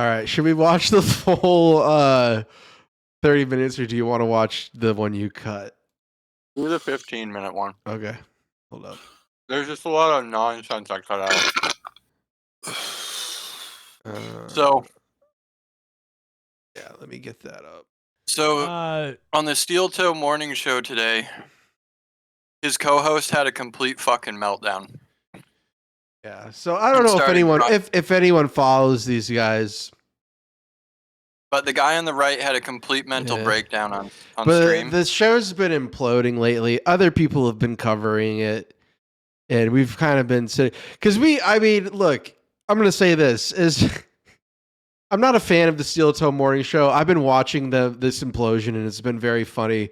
All right. Should we watch the full 30 minutes, or do you want to watch the one you cut? Do the 15-minute one. Okay. Hold up. There's just a lot of nonsense I cut out. So, yeah, let me get that up. So, on the Steel Toe morning show today, his co-host had a complete fucking meltdown. Yeah. So I don't know if anyone follows these guys. But the guy on the right had a complete mental breakdown on stream. The show's been imploding lately. Other people have been covering it, and we've kind of been sitting because look, I'm going to say this is I'm not a fan of the Steel Toe morning show. I've been watching this implosion, and it's been very funny.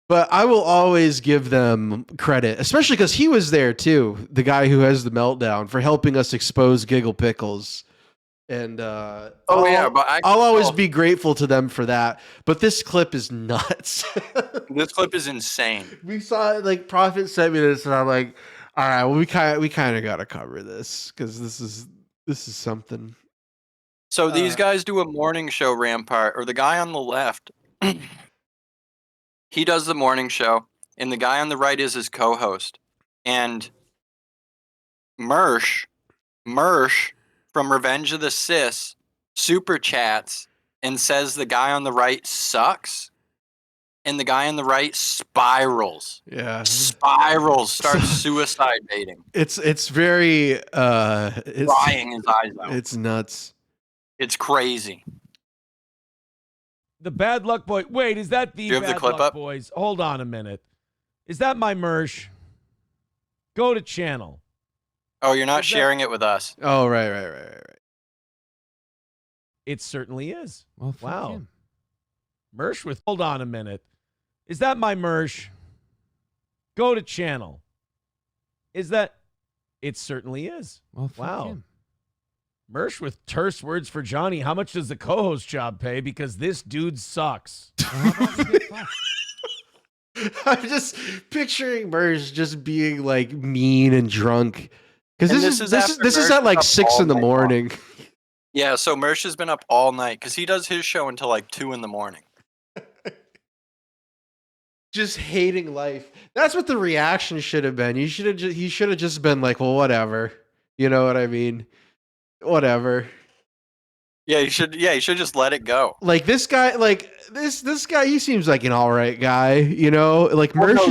But I will always give them credit, especially because he was there too, the guy who has the meltdown, for helping us expose Gigglepickles. And I'll always be grateful to them for that. But this clip is nuts. This clip is insane. We saw it, like, Prophet sent me this, and I'm like, all right, well, we kind of got to cover this because this is something. So these guys do a morning show, Rampart, or the guy on the left. He does the morning show, and the guy on the right is his co-host. And Mersh from Revenge of the Sis super chats and says the guy on the right sucks, and the guy on the right spirals. Yeah. Starts suicide baiting. It's very it's crying his eyes out. It's nuts. It's crazy. The Bad Luck Boy. Wait, is that the Bad Luck Boys? Hold on a minute. Is that my merch? Go to channel. Oh, you're not sharing it with us. Oh, right. It certainly is. Well, wow. Mersh with. Hold on a minute. Is that my merch? Go to channel. Is that? It certainly is. Well, wow. Him. Mersh with terse words for Johnny. How much does the co-host job pay? Because this dude sucks. I'm just picturing Mersh just being like mean and drunk. Because this is at like 6 in the morning. Yeah, so Mersh has been up all night because he does his show until like 2 in the morning. Just hating life. That's what the reaction should have been. He should have just been like, well, whatever. You know what I mean? Whatever. Yeah, you should just let it go. Like this guy, this guy, he seems like an all right guy, you know? Like Mersh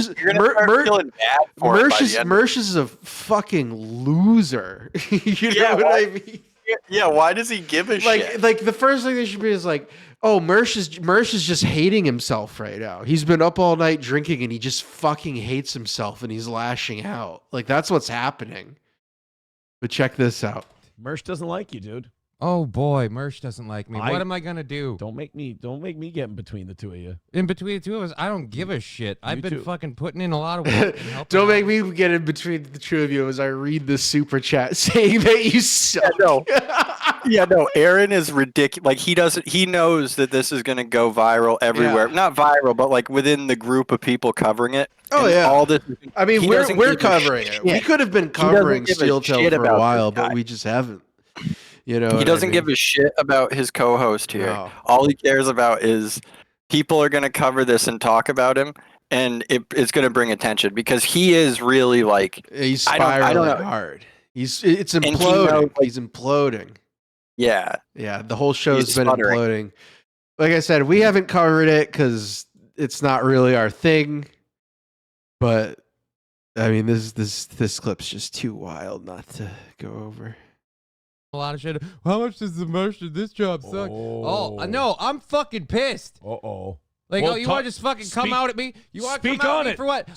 is a fucking loser. You know what I mean? Yeah, why does he give a shit? Like the first thing they should be is like, oh, Mersh is just hating himself right now. He's been up all night drinking and he just fucking hates himself and he's lashing out. Like that's what's happening. But check this out. Mersh doesn't like you, dude. Oh boy, Mersh doesn't like me. What am I gonna do? Don't make me get in between the two of you. In between the two of us, I don't give a shit. I've been fucking putting in a lot of work. Don't make me get in between the two of you as I read the super chat saying that you suck. Yeah, no. Aaron is ridiculous. Like he knows that this is gonna go viral everywhere. Yeah. Not viral, but like within the group of people covering it. Oh yeah. All this. I mean, we're covering it. We could have been covering Steel Toe for a while, but we just haven't. You know, he doesn't give a shit about his co-host here. No. All he cares about is people are going to cover this and talk about him, and it's going to bring attention because he is really like he's spiraling hard. It's imploding. He's imploding. Yeah, the whole show's been imploding. Like I said, we haven't covered it because it's not really our thing. But I mean, this clip's just too wild not to go over. A lot of shit. How much does the merch of this job suck? Oh, no, I'm fucking pissed. Like, you want to just fucking come out at me? You want to come out at me for what?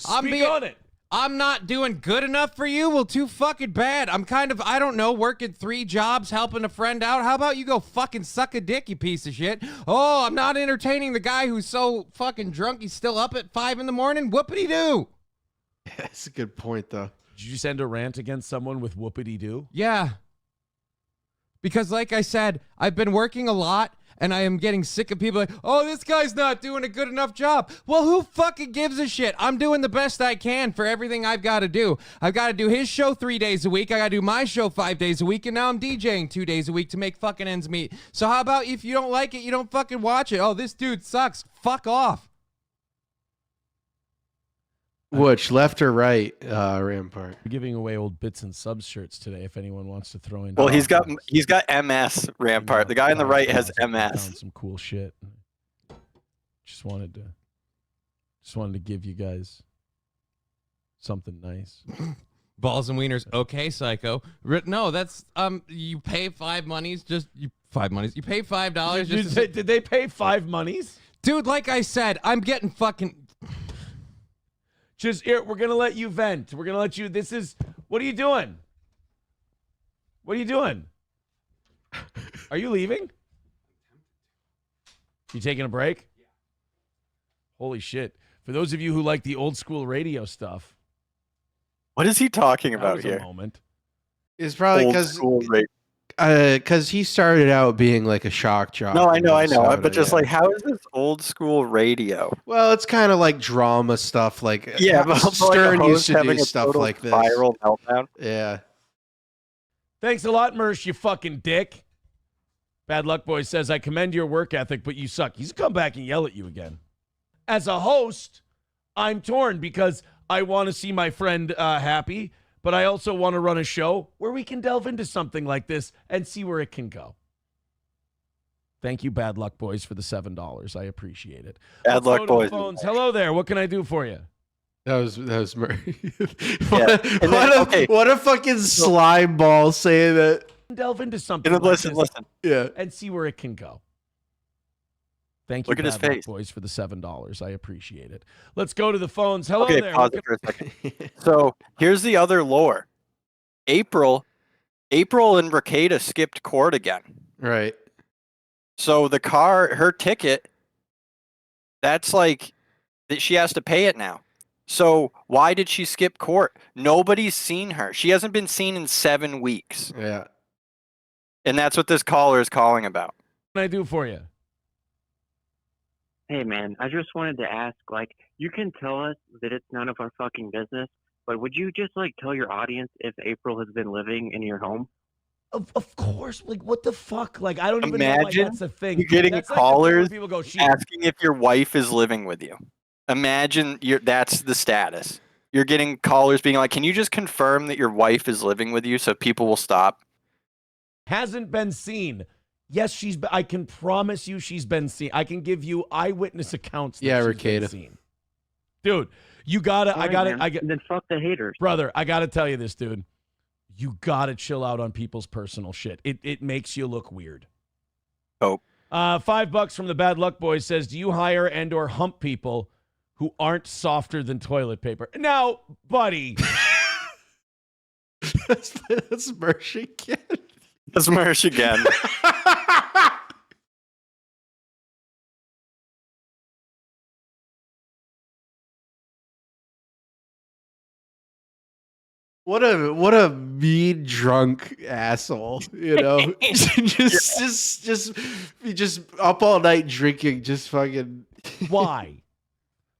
I'm not doing good enough for you? Well, too fucking bad. I'm kind of, I don't know, working 3 jobs, helping a friend out. How about you go fucking suck a dick, you piece of shit? Oh, I'm not entertaining the guy who's so fucking drunk he's still up at 5 in the morning? Whoopity-doo. Yeah, that's a good point, though. Did you send a rant against someone with whoopity-doo? Yeah. Because like I said, I've been working a lot, and I am getting sick of people like, oh, this guy's not doing a good enough job. Well, who fucking gives a shit? I'm doing the best I can for everything I've got to do. I've got to do his show 3 days a week. I got to do my show 5 days a week, and now I'm DJing 2 days a week to make fucking ends meet. So how about if you don't like it, you don't fucking watch it? Oh, this dude sucks. Fuck off. Which, left or right, Rampart? We're giving away old bits and subs shirts today. If anyone wants to throw in. Well, he's got MS, Rampart. The guy on the right has MS. Found some cool shit. Just wanted to give you guys something nice. Balls and wieners. Okay, psycho. No, that's you pay $5 monies. You pay $5 just. Did they pay 5 monies? Dude, like I said, I'm getting fucking. Just here, we're gonna let you vent. We're gonna let you. What are you doing? What are you doing? Are you leaving? You taking a break? Yeah. Holy shit! For those of you who like the old school radio stuff, what is he talking about that was here? A moment. It's probably because he started out being like a shock jock. No, I know. But just like, how is this old school radio? Well, it's kind of like drama stuff. Like but Stern like used to do stuff like this. Viral meltdown. Yeah. Thanks a lot, Mersh, you fucking dick. Bad Luck Boy says, I commend your work ethic, but you suck. He's come back and yell at you again. As a host, I'm torn because I want to see my friend happy, but I also want to run a show where we can delve into something like this and see where it can go. Thank you, Bad Luck Boys, for the $7. I appreciate it. Bad Luck Boys. Phones. Hello there. What can I do for you? That was Murray. Yeah. What a fucking slime ball saying that. Delve into something. Listen. Yeah. And see where it can go. Thank you, Look at his face, Boys, for the $7. I appreciate it. Let's go to the phones. Hello okay, there. Pause it for a second. So here's the other lore. April and Rakeda skipped court again. Right. So the car, her ticket, that's like that she has to pay it now. So why did she skip court? Nobody's seen her. She hasn't been seen in 7 weeks. Yeah. And that's what this caller is calling about. What can I do for you? Hey, man, I just wanted to ask, like, you can tell us that it's none of our fucking business, but would you just, like, tell your audience if April has been living in your home? Of course. Like, what the fuck? Like, I don't even Imagine know why that's a thing. You're getting that's callers like people go, asking if your wife is living with you. Imagine that's the status. You're getting callers being like, can you just confirm that your wife is living with you so people will stop? Hasn't been seen. Yes, I can promise you she's been seen. I can give you eyewitness accounts that she's been seen. Dude, you gotta, then fuck the haters. Brother, I gotta tell you this, dude. You gotta chill out on people's personal shit. It makes you look weird. Oh. $5 from the Bad Luck Boys says, do you hire and or hump people who aren't softer than toilet paper? Now, buddy. That's Mersh again. That's Mersh again. What a mean drunk asshole, you know? just up all night drinking, just fucking. Why?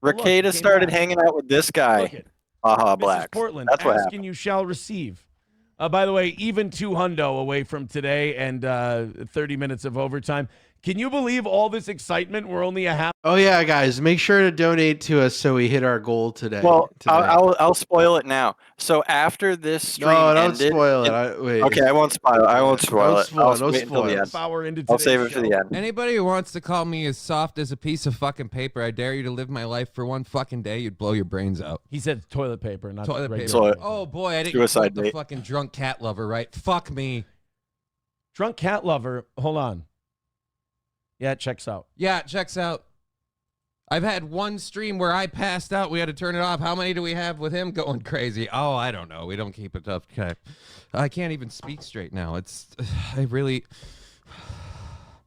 Rakeda started hanging out with this guy. Black. Portland, that's what asking happened. you shall receive. By the way, even 2 hundo away from today and 30 minutes of overtime. Can you believe all this excitement? We're only a half. Oh yeah, guys, make sure to donate to us so we hit our goal today. Well, I'll spoil it now. So after this stream don't ended, spoil it. Wait. Okay, I won't spoil it. I'll Power into I'll save today's it for the end. Anybody who wants to call me as soft as a piece of fucking paper, I dare you to live my life for one fucking day. You'd blow your brains out. He said toilet paper, not Toilet paper. Toilet. Oh boy, I didn't Suicide quote the date. fucking drunk cat lover, right? Fuck me. Drunk cat lover. Hold on. Yeah, it checks out. Yeah, it checks out. I've had one stream where I passed out. We had to turn it off. How many do we have with him going crazy? Oh, I don't know. We don't keep it up. Okay. I can't even speak straight now. I really.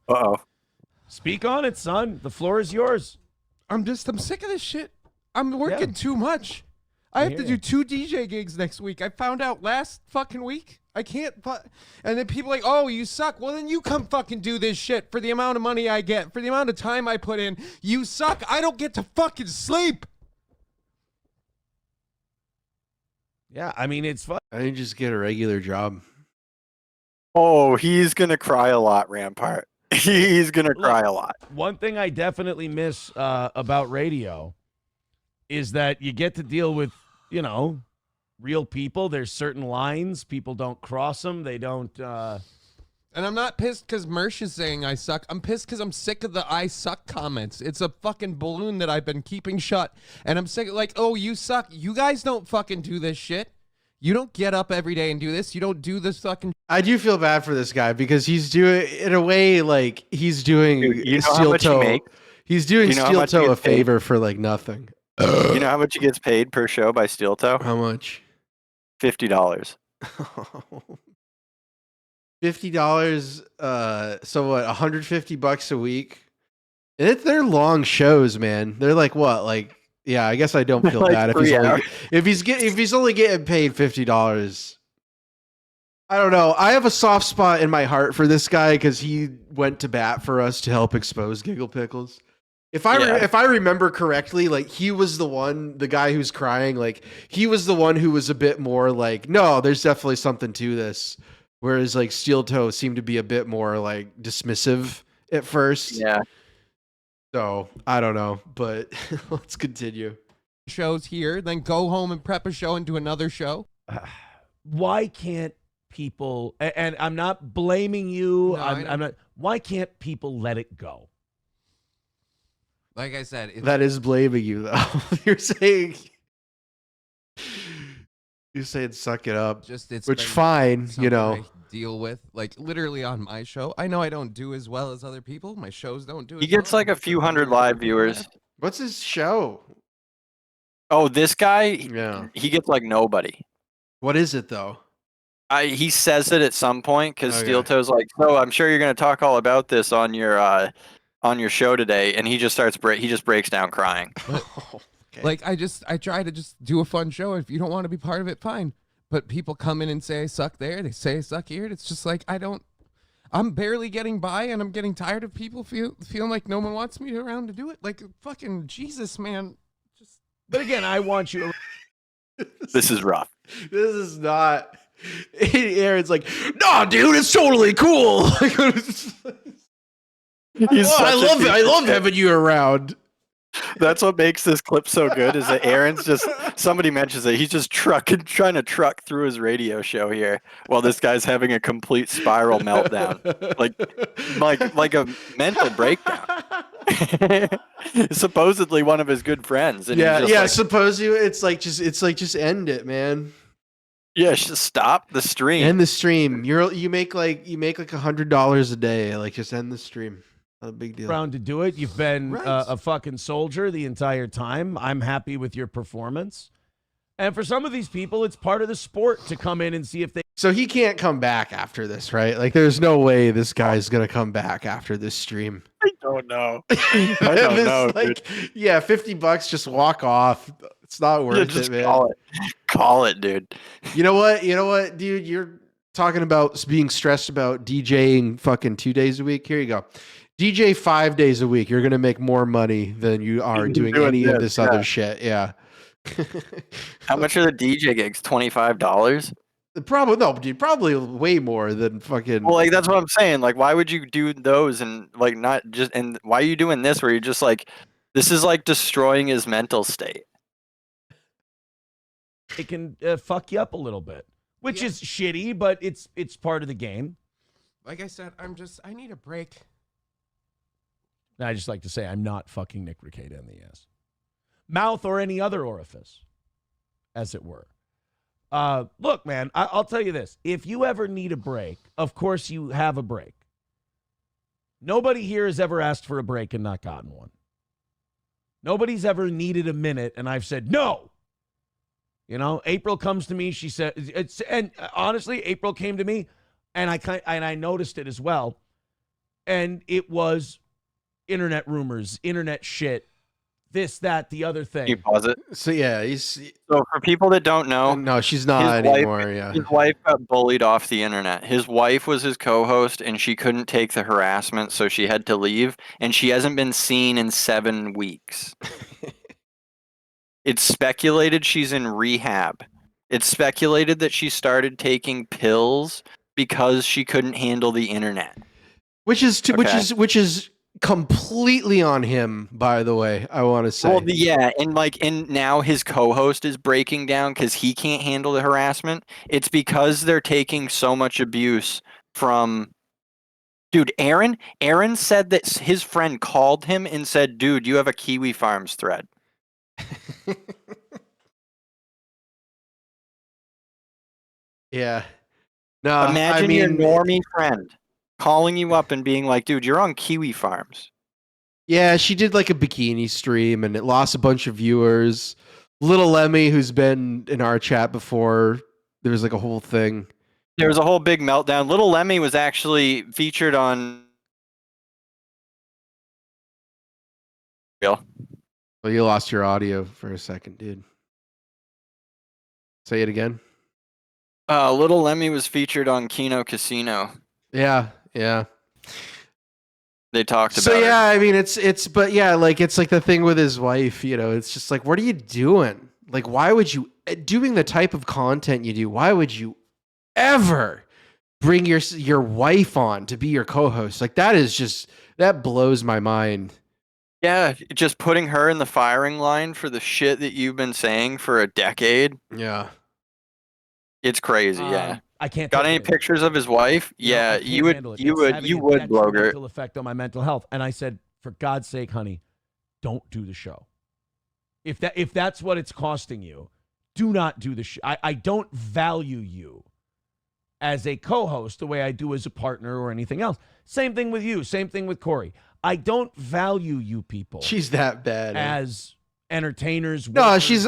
Uh-oh. Speak on it, son. The floor is yours. I'm sick of this shit. I'm working too much. I have to do 2 DJ gigs next week. I found out last fucking week. I can't. And then people are like, oh, you suck. Well, then you come fucking do this shit for the amount of money I get, for the amount of time I put in. You suck. I don't get to fucking sleep. Yeah, I mean, it's fun. I just get a regular job. Oh, he's gonna cry a lot, Rampart. He's gonna cry a lot. One thing I definitely miss about radio is that you get to deal with, you know, real people. There's certain lines. People don't cross them. They don't. And I'm not pissed because Mersh is saying I suck. I'm pissed because I'm sick of the I suck comments. It's a fucking balloon that I've been keeping shut. And I'm sick of, like, oh, you suck. You guys don't fucking do this shit. You don't get up every day and do this. You don't do this fucking. I do feel bad for this guy because he's doing, in a way, like he's doing Steel Toe. He's doing Steel Toe a favor for like nothing. You know how much he gets paid per show by Steel Toe? How much? $50. $50. So what? $150 a week. And they're long shows, man. They're like what? Like, yeah. I guess I don't feel like bad if he's only getting paid $50. I don't know. I have a soft spot in my heart for this guy because he went to bat for us to help expose Gigglepickles. If I remember correctly, like he was the guy who's crying, like he was the one who was a bit more like, no, there's definitely something to this. Whereas like Steel Toe seemed to be a bit more like dismissive at first. Yeah. So I don't know, but let's continue. Shows here, then go home and prep a show and do another show. Why can't people? And I'm not blaming you. No, I'm not. Why can't people let it go? Like I said, that is blaming you, though. You're saying suck it up. Which fine, you know. I deal with, like, literally on my show. I know I don't do as well as other people. My shows don't do. He gets like a few hundred live viewers. What's his show? Oh, this guy. Yeah. He gets like nobody. What is it though? He says it at some point because Steel Toe's like, "So I'm sure you're going to talk all about this on your show today," and he just breaks down crying. Okay. Like I try to just do a fun show. If you don't want to be part of it, fine. But people come in and say I suck there. They say I suck here. It's just like I'm barely getting by, and I'm getting tired of people feeling like no one wants me around to do it. Like fucking Jesus, man. But again, I want you to. This is rough. This is not. Aaron's like, nah, dude, it's totally cool. I love having you around. That's what makes this clip so good is that Aaron's just, somebody mentions that he's just trying to truck through his radio show here while this guy's having a complete spiral meltdown. Like a mental breakdown. Supposedly one of his good friends. And supposedly it's like just end it, man. Yeah, just stop the stream. End the stream. You make like $100 a day. Like just end the stream. Not a big deal. Around to do it. You've been a fucking soldier the entire time. I'm happy with your performance. And for some of these people, it's part of the sport to come in and see if they. So he can't come back after this, right? Like, there's no way this guy's gonna come back after this stream. I don't know. I don't know. Like, dude. Yeah, $50, just walk off. It's not worth it, man. Call it, dude. You know what, dude? You're talking about being stressed about DJing fucking 2 days a week. Here you go. DJ 5 days a week. You're gonna make more money than you are doing any of this other shit. Yeah. How much are the DJ gigs? $25? Probably no, dude. Probably way more than fucking. Well, like that's what I'm saying. Like, why would you do those and like not just? And why are you doing this? Where you're just like, this is like destroying his mental state. It can fuck you up a little bit, which is shitty, but it's part of the game. Like I said, I need a break. I just like to say I'm not fucking Nick Ricada in the ass. Mouth or any other orifice, as it were. Look, man, I'll tell you this. If you ever need a break, of course you have a break. Nobody here has ever asked for a break and not gotten one. Nobody's ever needed a minute and I've said no. You know, April comes to me, she said, and honestly, April came to me and I noticed it as well. And it was internet rumors, internet shit, this, that, the other Can you thing. pause it? So yeah, So for people that don't know, no, she's not his anymore. Yeah, his wife got bullied off the internet. His wife was his co-host, and she couldn't take the harassment, so she had to leave. And she hasn't been seen in 7 weeks. It's speculated she's in rehab. It's speculated that she started taking pills because she couldn't handle the internet. which is completely on him. By the way, I want to say. Well, yeah, and now his co-host is breaking down because he can't handle the harassment. It's because they're taking so much abuse from. Dude, Aaron said that his friend called him and said, "Dude, you have a Kiwi Farms thread." Yeah. No, Imagine your normie friend calling you up and being like, "Dude, you're on Kiwi Farms." Yeah, she did like a bikini stream and it lost a bunch of viewers. Little Lemmy, who's been in our chat before, there was like a whole thing. There was a whole big meltdown. Little Lemmy was actually featured on. Well, you lost your audio for a second, dude. Say it again. Little Lemmy was featured on Kino Casino. Yeah. They talked about. So yeah, it. I mean, but yeah, like it's like the thing with his wife. You know, it's just like, what are you doing? Like, why would you doing the type of content you do? Why would you ever bring your wife on to be your co-host? Like that blows my mind. Yeah, just putting her in the firing line for the shit that you've been saying for a decade. Yeah. It's crazy, yeah. I can't. Got any pictures of his wife? Yeah, you would blogger. Mental effect on my mental health. And I said, for God's sake, honey, don't do the show. If that's what it's costing you, do not do the show. I don't value you as a co-host the way I do as a partner or anything else. Same thing with you. Same thing with Corey. I don't value you people. She's that bad as entertainers. No, workers, she's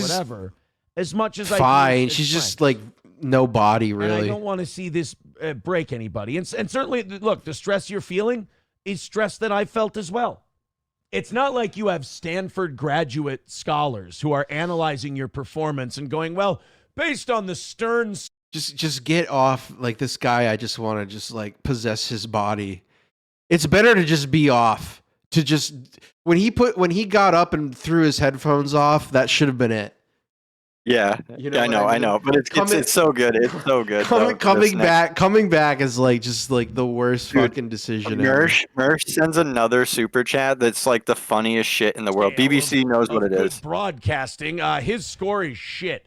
whatever. As much as fine. She's just like nobody really. And I don't want to see this break anybody. And certainly, look, the stress you're feeling is stress that I felt as well. It's not like you have Stanford graduate scholars who are analyzing your performance and going, well, based on the Stern. Just get off like this guy. I just want to just like possess his body. It's better to just be off. To just when he got up and threw his headphones off, that should have been it. Yeah, you know I know, but it's so good. It's so good. Coming back is like just like the worst fucking decision ever. Mersh sends another super chat that's like the funniest shit in the world. BBC knows what it is. Broadcasting, his score is shit.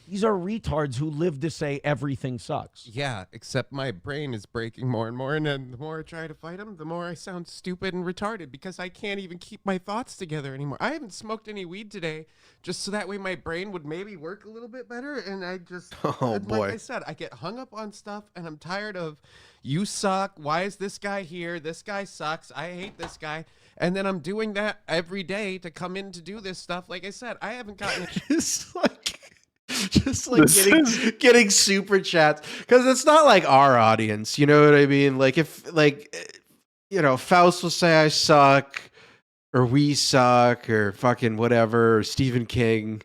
These are retards who live to say everything sucks. Yeah, except my brain is breaking more and more, and then the more I try to fight them, the more I sound stupid and retarded because I can't even keep my thoughts together anymore. I haven't smoked any weed today, just so that way my brain would maybe work a little bit better, and I just, like I said, I get hung up on stuff, and I'm tired of, you suck, why is this guy here, this guy sucks, I hate this guy, and then I'm doing that every day to come in to do this stuff. Like I said, I haven't gotten just like getting super chats because it's not like our audience, you know what I mean? Like if Faust will say I suck or we suck or fucking whatever, or Stephen King.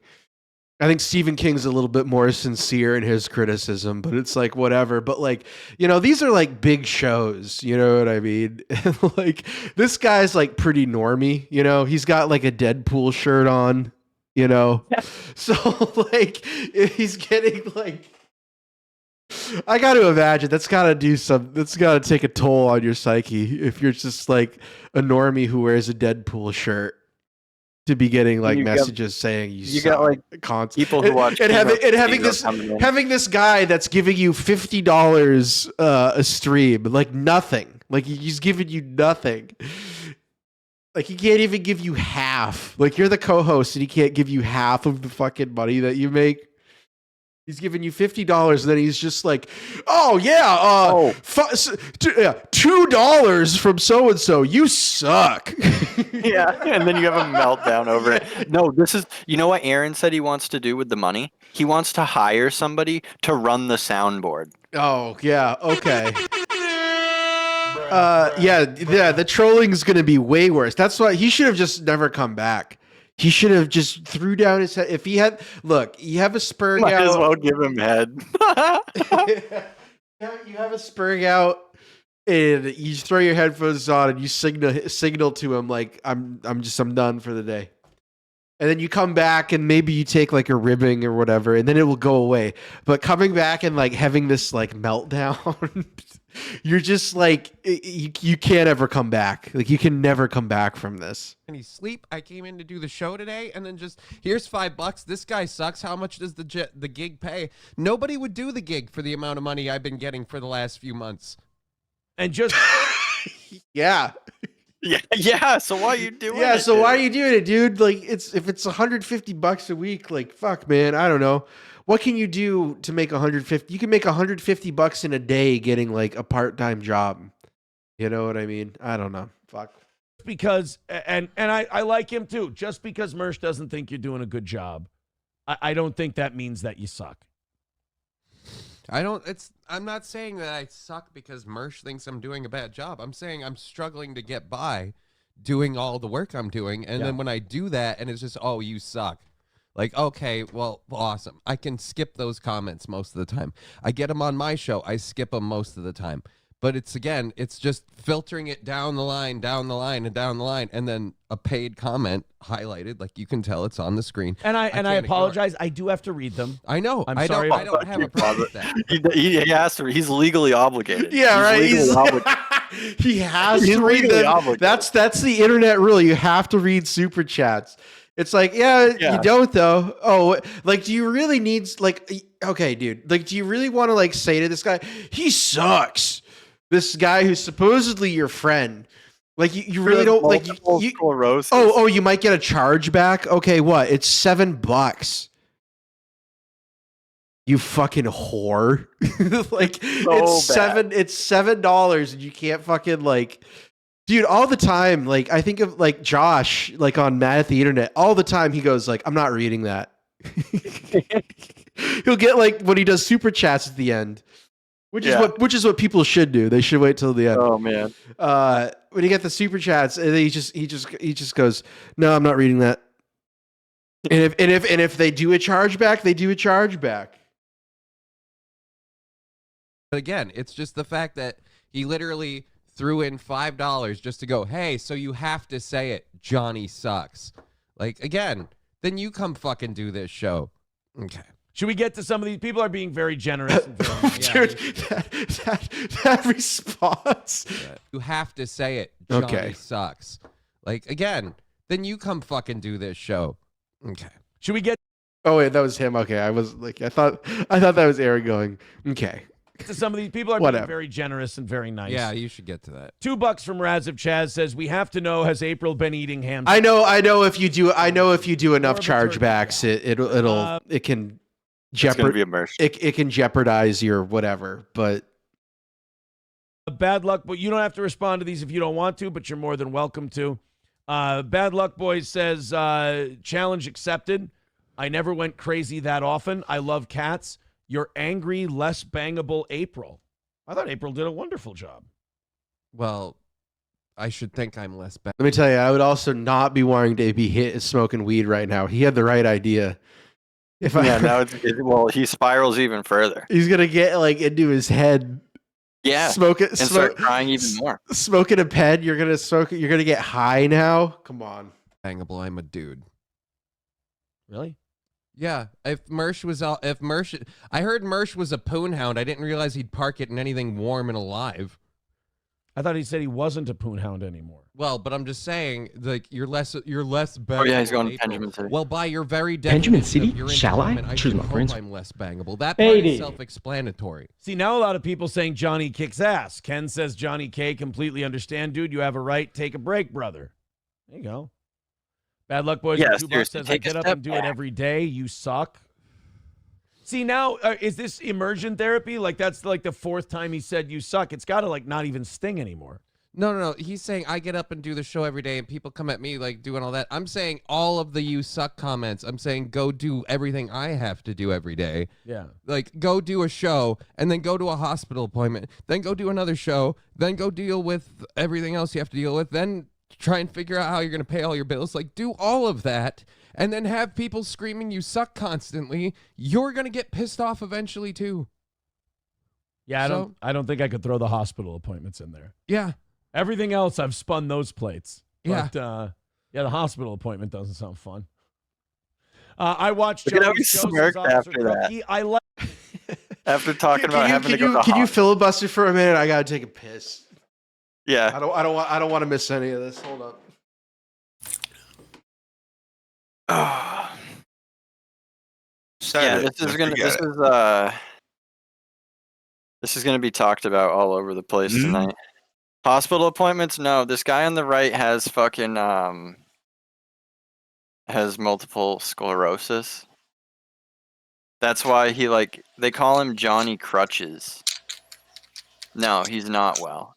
I think Stephen King's a little bit more sincere in his criticism, but it's like whatever. But like, these are like big shows, you know what I mean? Like this guy's like pretty normy, he's got like a Deadpool shirt on. So like if he's getting like, I got to imagine that's got to take a toll on your psyche if you're just like a normie who wears a Deadpool shirt to be getting like messages saying you got like people who watch and having this guy that's giving you $50 a stream, like nothing, like he's giving you nothing. Like, he can't even give you half. Like, you're the co-host, and he can't give you half of the fucking money that you make. He's giving you $50, and then he's just like, oh, yeah, $2 from so-and-so. You suck. Yeah, and then you have a meltdown over it. No, you know what Aaron said he wants to do with the money? He wants to hire somebody to run the soundboard. Oh, yeah, okay. Yeah, the trolling's gonna be way worse. That's why he should have just never come back. He should have just threw down his head. If he had, look, you have a Spurg Might out. as well give him head. You have a Spurg out, and you throw your headphones on, and you signal to him like, I'm done for the day. And then you come back, and maybe you take like a ribbing or whatever, and then it will go away. But coming back and like having this like meltdown, you're just like, you can't ever come back. Like you can never come back from this. Any sleep? I came in to do the show today, and then just here's $5. This guy sucks. How much does the gig pay? Nobody would do the gig for the amount of money I've been getting for the last few months. And just Yeah. Yeah. So why are you doing it? Yeah, so why are you doing it, dude? Like, if it's $150 a week, like, fuck, man, I don't know. What can you do to make 150? You can make $150 in a day getting like a part-time job. You know what I mean? I don't know. Fuck. Because and I like him too. Just because Mersh doesn't think you're doing a good job, I don't think that means that you suck. I'm not saying that I suck because Mersh thinks I'm doing a bad job. I'm saying I'm struggling to get by doing all the work I'm doing. And then when I do that and it's just, oh, you suck. Like, okay, well, awesome. I can skip those comments most of the time. I get them on my show. I skip them most of the time. But it's just filtering it down the line, and then a paid comment highlighted, like you can tell it's on the screen. And I apologize. I do have to read them. I know. I'm sorry. I don't have a problem with that. He has to. He's legally obligated. Yeah, right. He has to read them. Obligated. That's the internet rule. You have to read super chats. It's like, yeah, you don't though. Oh, like, do you really need like? Okay, dude. Like, do you really want to like say to this guy, he sucks? This guy who's supposedly your friend, like you really don't like you you might get a charge back. Okay, what? It's $7. You fucking whore! Like it's $7, and you can't fucking like, dude. All the time, like I think of like Josh, like on Mad at the Internet. All the time, he goes like, "I'm not reading that." He'll get like when he does super chats at the end. Which is what people should do. They should wait till the end. Oh man. When you get the super chats, and he just goes, "No, I'm not reading that." And if they do a chargeback, they do a chargeback. But again, it's just the fact that he literally threw in $5 just to go, "Hey, so you have to say it, Johnny sucks." Like again, then you come fucking do this show. Okay. Should we get to some of these? People are being very generous. And Dude, that response. You have to say it. Johnny sucks. Like, again, then you come fucking do this show. Okay. Should we get? Oh, wait, that was him. Okay. I was like, I thought that was Aaron going, okay. To some of these people are being very generous and very nice. Yeah, you should get to that. $2 from Raz of Chaz says, we have to know, has April been eating ham? I know if you do enough chargebacks, it can it can jeopardize your whatever, but Bad Luck, but you don't have to respond to these if you don't want to, but you're more than welcome to. Bad Luck Boys says, challenge accepted. I never went crazy that often. I love cats. You're angry, less bangable April. I thought April did a wonderful job. Well, I should think I'm less bangable. Let me tell you, I would also not be wanting to be hit smoking weed right now. He had the right idea. Well, he spirals even further. He's gonna get like into his head. Yeah, start crying even more. Smoking a pen, you're gonna smoke. You're gonna get high now. Come on, bangable. I'm a dude. Really? Yeah. I heard Mersh was a poonhound. I didn't realize he'd park it in anything warm and alive. I thought he said he wasn't a poonhound anymore. Well, but I'm just saying, like, you're less bangable. Oh yeah, he's going to Benjamin City. Well, by your very Benjamin City, shall I? Choose my friends. I'm less bangable. That part is self-explanatory. See, now a lot of people saying Johnny kicks ass. Ken says Johnny K, completely understand, dude. You have a right. Take a break, brother. There you go. Bad Luck Boys. Yeah, $2 says I get up and do it every day. You suck. See, now, is this immersion therapy? Like, that's like the fourth time he said you suck. It's got to, like, not even sting anymore. No. He's saying I get up and do the show every day and people come at me like doing all that. I'm saying all of the "you suck" comments. I'm saying go do everything I have to do every day. Yeah. Like go do a show and then go to a hospital appointment, then go do another show, then go deal with everything else you have to deal with, then try and figure out how you're going to pay all your bills. Like do all of that and then have people screaming "you suck" constantly. You're going to get pissed off eventually too. Yeah, I don't think I could throw the hospital appointments in there. Yeah. Everything else, I've spun those plates. Yeah. But, the hospital appointment doesn't sound fun. I watched Look at how he Joey's shows as smirked Officer after that. Crookie. I like. After talking about having to go to the Can you hospital. filibuster for a minute? I gotta take a piss. Yeah. I don't want to miss any of this. Hold up. Yeah, this is gonna be talked about all over the place tonight. Hospital appointments? No, this guy on the right has fucking has multiple sclerosis. That's why they call him Johnny Crutches. No, he's not well.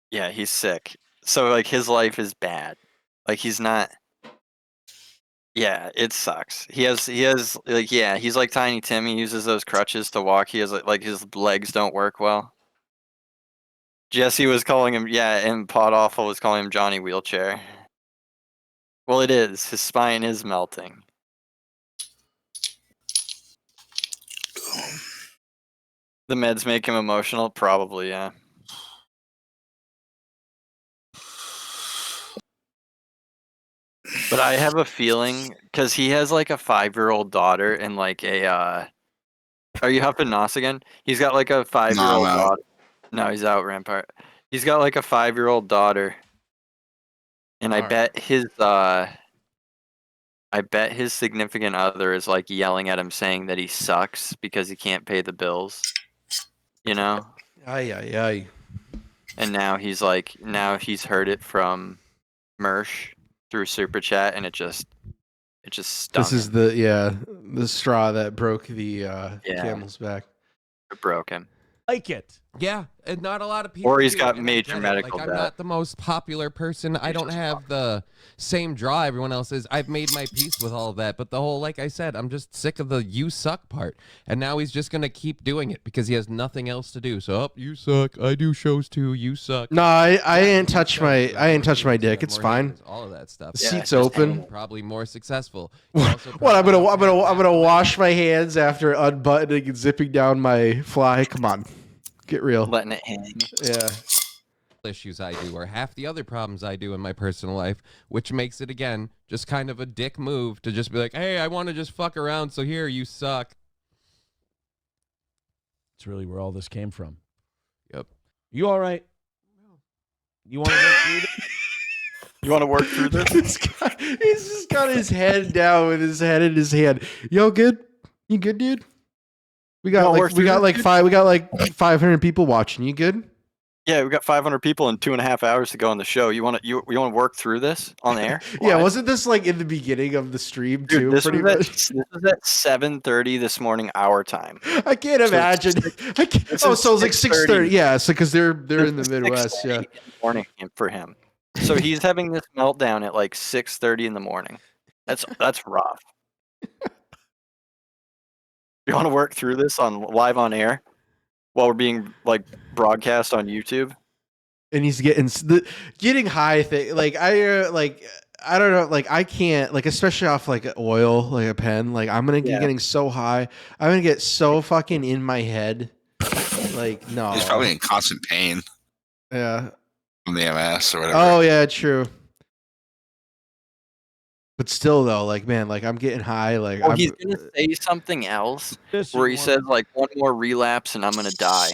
Yeah, he's sick. So like his life is bad. Like he's not. Yeah, it sucks. He has like he's like Tiny Tim. He uses those crutches to walk. He has like his legs don't work well. Jesse was calling him and Pod Awful was calling him Johnny Wheelchair. Well, it is. His spine is melting. The meds make him emotional? Probably, yeah. But I have a feeling, because he has like a 5-year-old daughter and like a, are you huffing nos again? He's got like a 5-year-old daughter. No, he's out, Rampart. He's got like a 5-year-old daughter. And I bet his significant other is like yelling at him saying that he sucks because he can't pay the bills. You know? Aye. And now he's heard it from Mersh through Super Chat, and it just stung This is him. the straw that broke the camel's back. It broke him. Like it. Yeah, and not a lot of people. Or he's do, got and I major get it. medical Like, debt. I'm not the most popular person. I don't have the same draw everyone else is. I've made my peace with all of that, but the whole, like I said, I'm just sick of the "you suck" part. And now he's just gonna keep doing it because he has nothing else to do. So, you suck. I do shows too. You suck. No, I ain't touch my dick. It's fine. All of that stuff. The seat's open. Probably more successful. What? I'm gonna wash my hands after unbuttoning and zipping down my fly. Come on, get real. Letting it hang. Yeah. Issues I do or half the other problems I do in my personal life, which makes it again just kind of a dick move to just be like, hey, I want to just fuck around, so here, you suck. It's really where all this came from. Yep. You all right? You want to go through this? You want to work through this? He's just got his head down with his head in his hand. Yo, good? You good, dude? We got like 500 people watching. You good? Yeah, we got 500 people and 2.5 hours to go on the show. You want to work through this on air? Yeah, wasn't this like in the beginning of the stream too? Dude, this pretty was much. This is at 7:30 this morning, our time. I can't imagine. So it's like 6:30. Yeah, so because they're in the Midwest. Yeah, in the morning for him. So he's having this meltdown at like 6:30 in the morning. That's rough. You want to work through this live on air while we're being like broadcast on YouTube? And he's getting high thing. Like I don't know. Like I can't. Like especially off like oil, like a pen. Like I'm gonna be getting so high. I'm gonna get so fucking in my head. Like no. He's probably in constant pain. Yeah. From the MS or whatever. Oh yeah, true. But still, though, like man, like I'm getting high. Like he's gonna say something else where he says like one more relapse and I'm gonna die.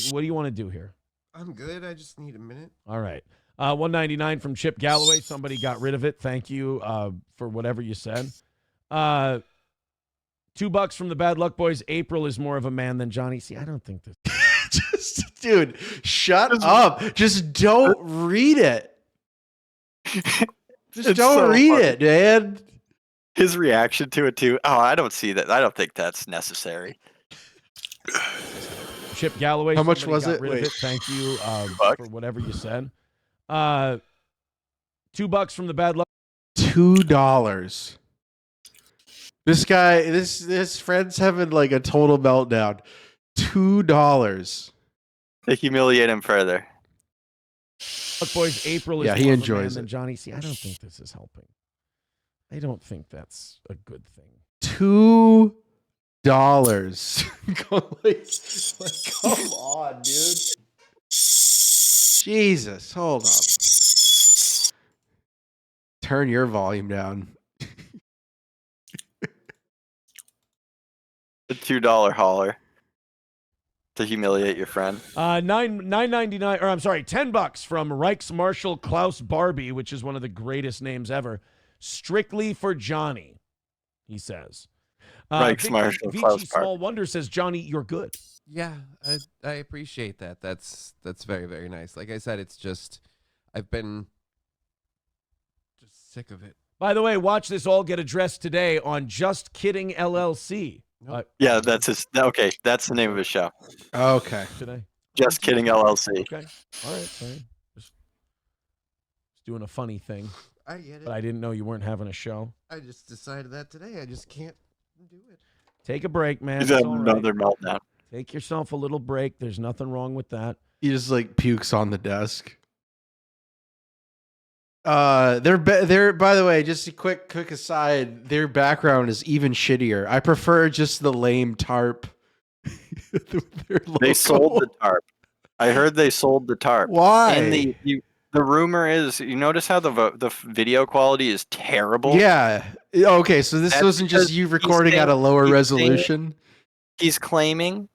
What do you want to do here? I'm good. I just need a minute. All right. 199 from Chip Galloway. Somebody got rid of it. Thank you for whatever you said. $2 from the Bad Luck Boys. April is more of a man than Johnny. See, I don't think this. Just, dude, shut up. Just don't read it. Just don't read it, man. His reaction to it too. Oh, I don't see that. I don't think that's necessary. Chip Galloway. How much somebody was got it? rid of Wait. it. Thank you Bucks. for whatever you said. $2 from the bad luck. $2. This guy, this friend's having like a total meltdown. $2. To humiliate him further. Look, boys, April is Yeah, he more of a enjoys man than it. Johnny. See, I don't think this is helping. I don't think that's a good thing. $2. like, come on, dude. Jesus, hold up. Turn your volume down. The $2 hauler. To humiliate your friend. $9.99, or I'm sorry, $10 from Reichsmarshal Klaus Barbie, which is one of the greatest names ever. Strictly for Johnny, he says. Reichsmarshal Vici Klaus Small Barbie. Wonder says, Johnny, you're good. Yeah, I appreciate that. That's very, very nice. Like I said, it's just I've been just sick of it. By the way, watch this all get addressed today on Just Kidding LLC. Yeah, that's his. Okay, that's the name of his show. Okay. Today. Just Kidding LLC. Okay. All right. Sorry. Just doing a funny thing. I get it. But I didn't know you weren't having a show. I just decided that today. I just can't do it. Take a break, man. He's It's having all right. another meltdown. Take yourself a little break. There's nothing wrong with that. He just like pukes on the desk. They're by the way, just a quick aside, their background is even shittier. I prefer just the lame tarp. They sold the tarp. I heard they sold the tarp. Why? And the rumor is, you notice how the video quality is terrible? Yeah. Okay, so this That's wasn't just because you recording at a lower resolution. He's claiming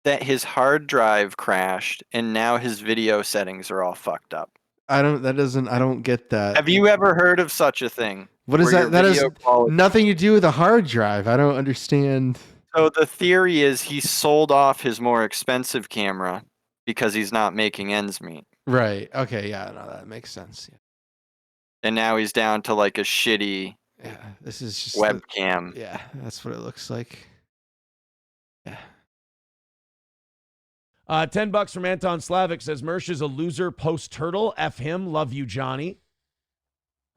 that his hard drive crashed and now his video settings are all fucked up. I don't get that. Have you ever heard of such a thing? What is where that? That your has video quality- nothing to do with a hard drive. I don't understand. So the theory is he sold off his more expensive camera because he's not making ends meet. Right. Okay, yeah, no, that makes sense. And now he's down to like a shitty Yeah. This is just webcam. yeah, that's what it looks like. Yeah. $10 from Anton Slavic says Mersh is a loser post turtle. F him. Love you, Johnny.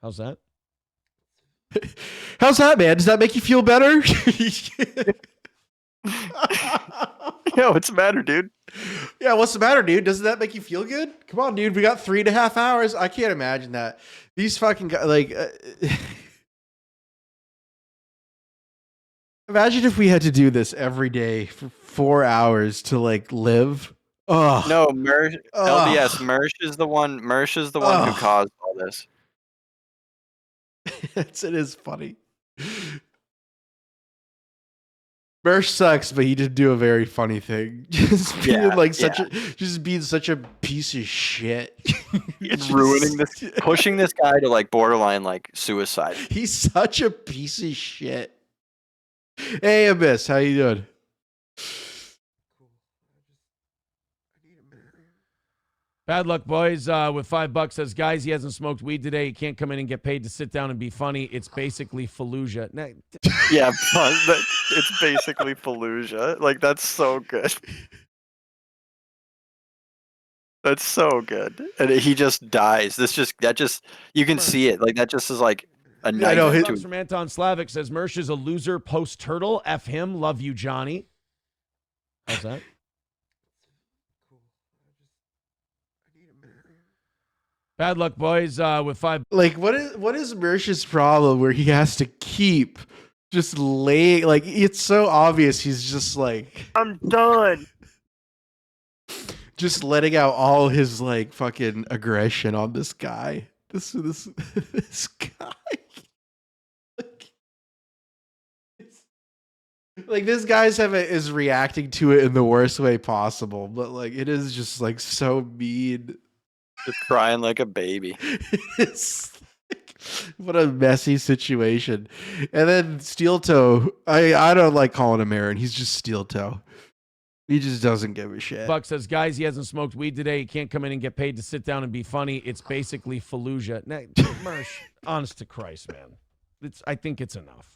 How's that? How's that, man? Does that make you feel better? Yo, what's the matter, dude? Yeah, what's the matter, dude? Doesn't that make you feel good? Come on, dude. We got 3.5 hours. I can't imagine that. These fucking guys, like, imagine if we had to do this every day for 4 hours to like live. Oh No, LDS. Mersh is the one. Mersh is the one who caused all this. it is funny. Mersh sucks, but he did do a very funny thing. Just being such a piece of shit. It's ruining this, pushing this guy to like borderline like suicide. He's such a piece of shit. Hey, Abyss, how you doing? Bad luck, boys. With $5 says, guys, he hasn't smoked weed today. He can't come in and get paid to sit down and be funny. It's basically Fallujah. Yeah, it's basically Fallujah. Like that's so good. That's so good. And he just dies. You can see it. Like that just is like a I know. $10 from Anton Slavic says Mersh is a loser post turtle. F him. Love you, Johnny. How's that? Bad luck, boys. With $5. Like, what is Mersh's problem where he has to keep just laying? Like, it's so obvious. He's just like, I'm done. Just letting out all his like fucking aggression on this guy. This guy. Like this guy's is reacting to it in the worst way possible, but like it is just like so mean. Just crying like a baby. It's like, what a messy situation. And then Steel Toe, I don't like calling him Aaron. He's just Steel Toe. He just doesn't give a shit. Buck says, guys, he hasn't smoked weed today. He can't come in and get paid to sit down and be funny. It's basically Fallujah. Mersh, honest to Christ, man. I think it's enough.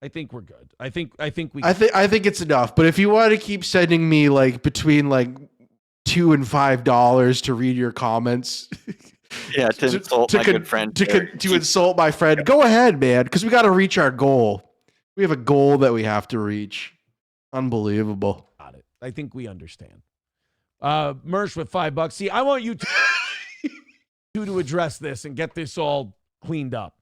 I think we're good. I think it's enough. But if you want to keep sending me like between like $2 and $5 to read your comments, yeah, to insult my good friend, to insult my friend, go ahead, man. Because we got to reach our goal. We have a goal that we have to reach. Unbelievable. Got it. I think we understand. Mersh with $5. See, I want you to address this and get this all cleaned up.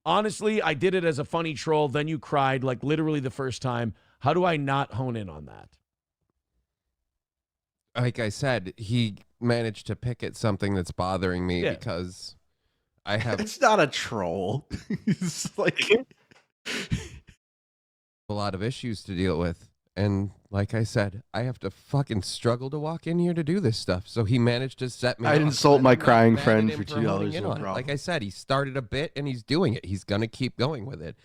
Honestly, I did it as a funny troll. Then you cried like literally the first time. How do I not hone in on that? Like I said, he managed to pick at something that's bothering me because I have. It's not a troll. It's like a lot of issues to deal with. And like I said, I have to fucking struggle to walk in here to do this stuff. So he managed to set me I'd off. insult my crying Mad at friend him for $2. No problem. Like I said, he started a bit and he's doing it. He's going to keep going with it.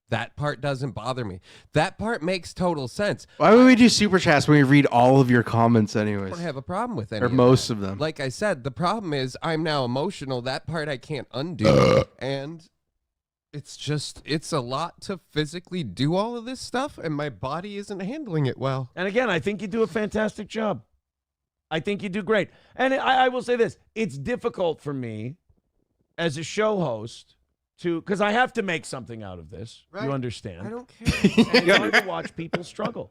That part doesn't bother me. That part makes total sense. Why would we do super chats when we read all of your comments I anyways? don't have a problem with any Or most of them. Like I said, the problem is I'm now emotional. That part I can't undo. And it's a lot to physically do all of this stuff, and my body isn't handling it well. And again, I think you do a fantastic job. I think you do great. And I will say this. It's difficult for me as a show host because I have to make something out of this. Right. You understand? I don't care. It's hard to watch people struggle.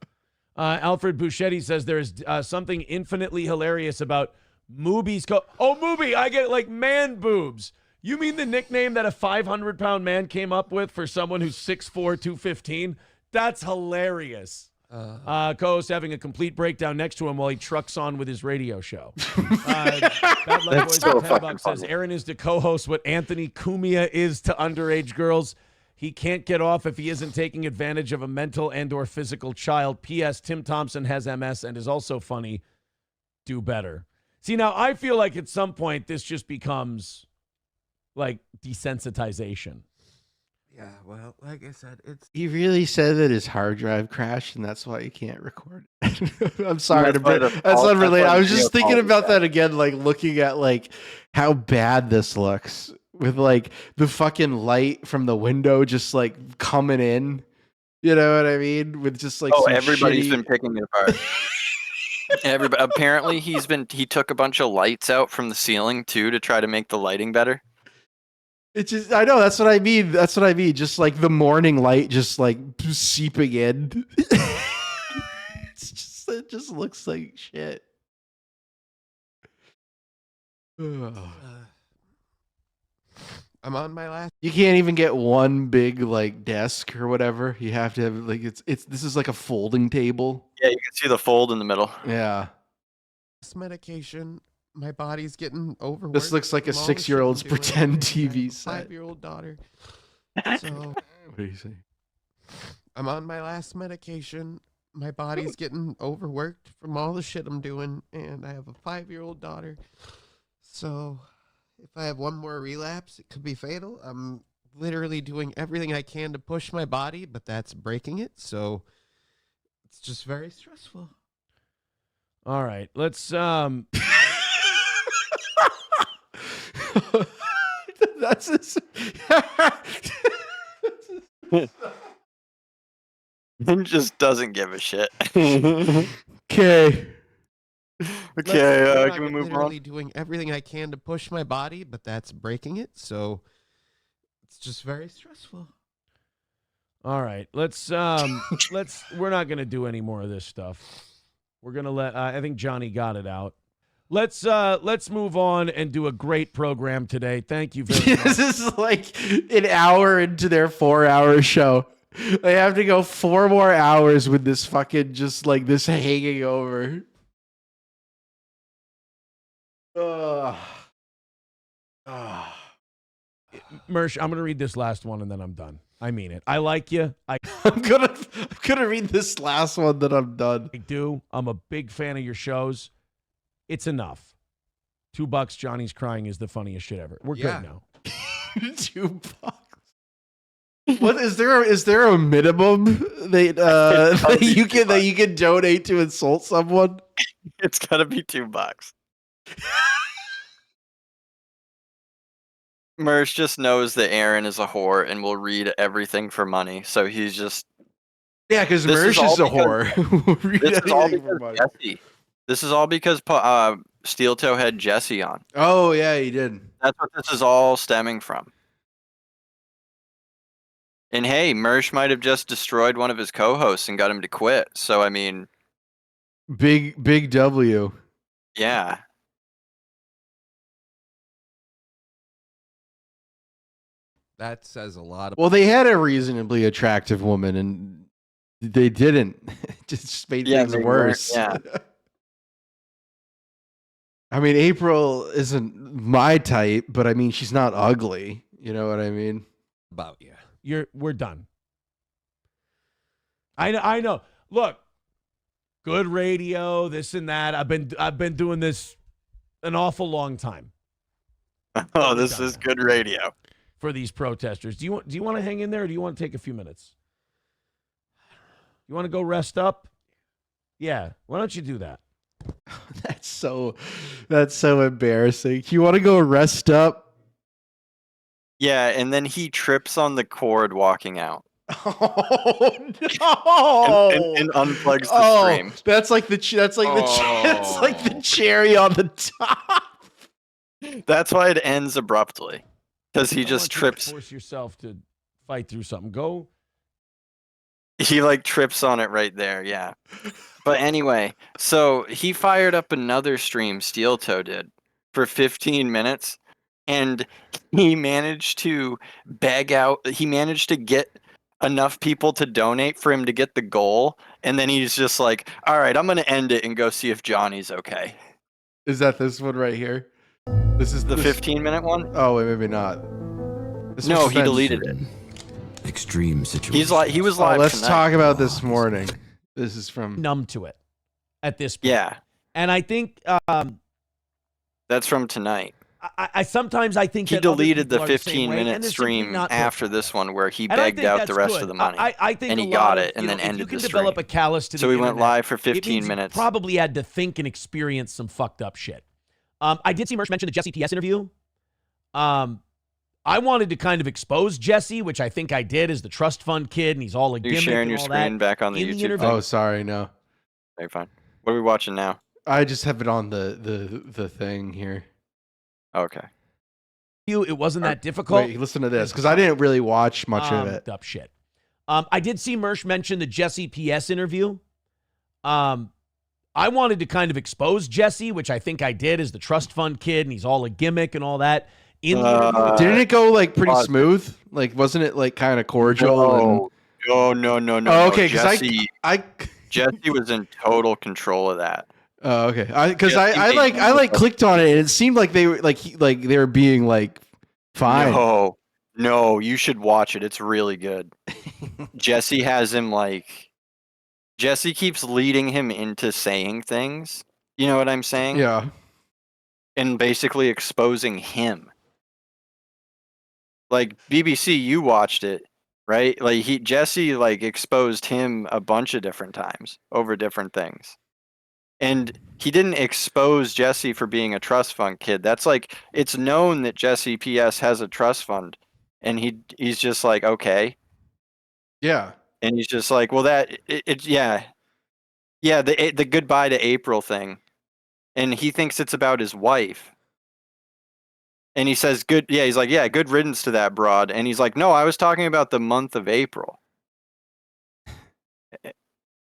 Alfred Bouchetti says there is something infinitely hilarious about Moobies. Mooby, I get like man boobs. You mean the nickname that a 500-pound man came up with for someone who's 6'4", 215? That's hilarious. Co-host having a complete breakdown next to him while he trucks on with his radio show. Bad Luck Boys so $10 says Aaron is to co-host what Anthony Cumia is to underage girls. He can't get off if he isn't taking advantage of a mental and or physical child. P.S. Tim Thompson has MS and is also funny. Do better. See, now I feel like at some point this just becomes like desensitization. Yeah, well, like I said, He really said that his hard drive crashed and that's why he can't record it. I'm sorry to bring that's unrelated. I was just thinking about that again, like looking at like how bad this looks with like the fucking light from the window just like coming in. You know what I mean? With just like everybody's been picking it apart. Apparently he took a bunch of lights out from the ceiling too to try to make the lighting better. It's just, I know, that's what I mean. That's what I mean. Just like the morning light just like seeping in. It just looks like shit. I'm on my last. You can't even get one big like desk or whatever. You have to have like this is like a folding table. Yeah, you can see the fold in the middle. Yeah. This medication. My body's getting overworked. This looks like a 6-year-old's pretend TV set. 5-year-old daughter. So, what do you say? I'm on my last medication. My body's getting overworked from all the shit I'm doing, and I have a 5-year-old daughter. So, if I have one more relapse, it could be fatal. I'm literally doing everything I can to push my body, but that's breaking it. So, it's just very stressful. All right, let's That's just doesn't give a shit. Okay. Can we move literally on? Doing everything I can to push my body, but that's breaking it. So it's just very stressful. All right, we're not gonna do any more of this stuff. We're gonna let. I think Johnny got it out. Let's move on and do a great program today. Thank you very much. This is like an hour into their 4-hour show. They have to go 4 more hours with this fucking just like this hanging over. Mersh, I'm gonna read this last one and then I'm done. I mean it. I like you. I'm gonna read this last one, then I'm done. I do. I'm a big fan of your shows. It's enough. $2. Johnny's crying is the funniest shit ever. We're good now. $2. What is there a minimum that you can donate to insult someone? It's gotta be $2. Mersh just knows that Aaron is a whore and will read everything for money. So he's just. Yeah, because Mersh is a whore. This is all because Jesse. This is all because Steel Toe had Jesse on. Oh, yeah, he did. That's what this is all stemming from. And hey, Mersh might have just destroyed one of his co-hosts and got him to quit. So, I mean... Big W. Yeah. That says a lot. Well, they had a reasonably attractive woman, and they didn't. It just made things worse. Yeah. I mean, April isn't my type, but I mean, she's not ugly. You know what I mean? About you. We're done. I know. Look, good radio, this and that. I've been doing this an awful long time. Oh, this is good radio for these protesters. Do you want to hang in there, or do you want to take a few minutes? You want to go rest up? Yeah. Why don't you do that? That's so embarrassing. You want to go rest up? Yeah, and then he trips on the cord walking out. Oh no! And unplugs the stream. That's like the cherry on the top. That's why it ends abruptly, because he just trips. Force yourself to fight through something. Go. He like trips on it right there. Yeah. But anyway, so he fired up another stream, Steel Toe did, for 15 minutes, and he managed to get enough people to donate for him to get the goal, and then he's just like, all right, I'm going to end it and go see if Johnny's okay. Is that this one right here? This is the 15-minute one? Oh, wait, maybe not. No, he deleted it. Extreme situation. He was live let's tonight. talk about this morning. This is from numb to it at this point. Yeah. And I think that's from tonight. I sometimes think he that deleted the the 15-minute stream after this one where he begged out the rest of the money. I think and he got it and then ended the stream. You can develop a callus to the So he went internet, live for 15 minutes. Probably had to think and experience some fucked up shit. I did see Mersh mention the Jesse PS interview. I wanted to kind of expose Jesse, which I think I did, as the trust fund kid, and he's all a gimmick. You're sharing your screen back on the YouTube. Oh, sorry, no. Okay, fine. What are we watching now? I just have it on the thing here. Okay. It wasn't that difficult. Wait, listen to this, because I didn't really watch much of it. Up shit. I did see Mersh mention the Jesse PS interview. I wanted to kind of expose Jesse, which I think I did, as the trust fund kid, and he's all a gimmick and all that. Didn't it go like pretty smooth? Like, wasn't it like kind of cordial? No. Oh, okay, because Jesse was in total control of that. Oh, okay. Because I clicked on it and it seemed like they were they were being like fine. No, you should watch it. It's really good. Jesse has him Jesse keeps leading him into saying things. You know what I'm saying? Yeah. And basically exposing him. Like BBC, you watched it, right? Like Jesse exposed him a bunch of different times over different things. And he didn't expose Jesse for being a trust fund kid. That's it's known that Jesse PS has a trust fund, and he's just like, okay. Yeah. And he's just like, well, the goodbye to April thing. And he thinks it's about his wife. And he says, he's like, yeah, good riddance to that broad. And he's like, no, I was talking about the month of April.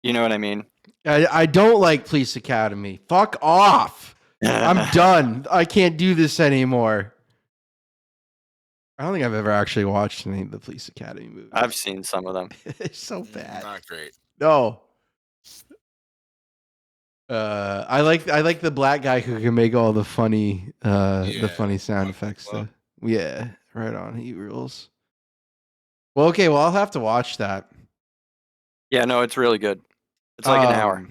You know what I mean? I don't like Police Academy. Fuck off. I'm done. I can't do this anymore. I don't think I've ever actually watched any of the Police Academy movies. I've seen some of them. It's so bad. Not great. No. I like the black guy who can make all the funny funny sound effects. Yeah, right on. He rules. Well, okay. Well, I'll have to watch that. Yeah, no, it's really good. It's like an hour.